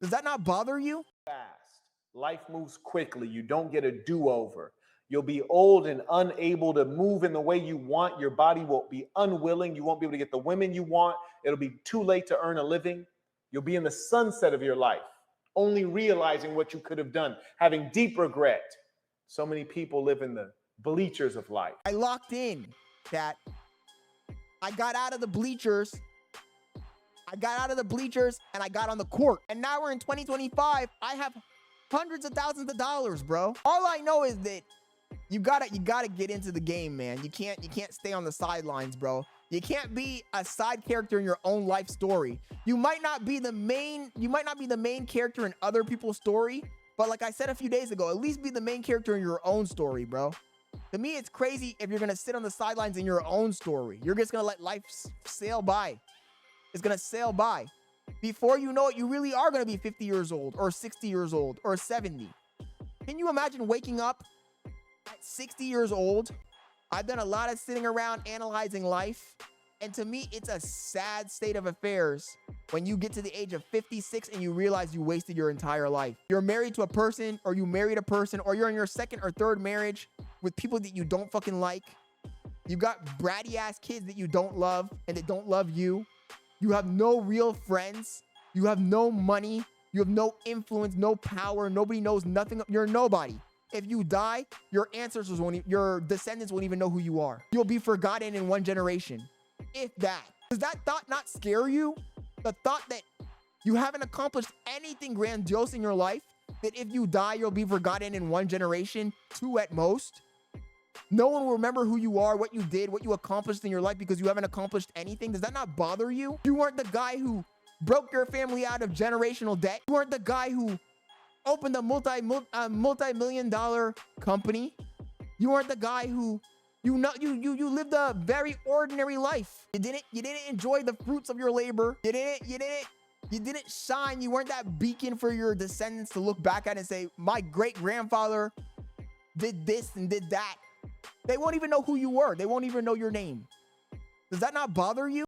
Does that not bother you? Fast. Life moves quickly. You don't get a do-over. You'll be old and unable to move in the way you want. Your body will be unwilling. You won't be able to get the women you want. It'll be too late to earn a living. You'll be in the sunset of your life, only realizing what you could have done, having deep regret. So many people live in the bleachers of life. I locked in, chat. I got out of the bleachers. And I got on the court. And now we're in 2025. I have hundreds of thousands of dollars, bro. All I know is that you gotta get into the game, man. You can't stay on the sidelines, bro. You can't be a side character in your own life story. You might not be the main character in other people's story, but like I said a few days ago, at least be the main character in your own story, bro. To me, it's crazy if you're gonna sit on the sidelines in your own story. You're just gonna let life sail by. It's gonna sail by. Before you know it, you really are gonna be 50 years old or 60 years old or 70. Can you imagine waking up at 60 years old? I've done a lot of sitting around analyzing life. And to me, it's a sad state of affairs when you get to the age of 56 and you realize you wasted your entire life. You're married to a person, or you married a person, or you're in your second or third marriage with people that you don't fucking like. You got bratty ass kids that you don't love and that don't love you. You have no real friends. You have no money. You have no influence, no power. Nobody knows nothing. You're nobody. If you die, your your descendants won't even know who you are. You'll be forgotten in one generation, if that. Does that thought not scare you? The thought that you haven't accomplished anything grandiose in your life, that if you die, you'll be forgotten in one generation, two at most. No one will remember who you are, what you did, what you accomplished in your life because you haven't accomplished anything. Does that not bother you? You weren't the guy who broke your family out of generational debt. You weren't the guy who opened a multi-million-dollar company. You weren't the guy who you lived a very ordinary life. You didn't enjoy the fruits of your labor. You didn't shine. You weren't that beacon for your descendants to look back at and say, my great grandfather did this and did that. They won't even know who you were. They won't even know your name. Does that not bother you?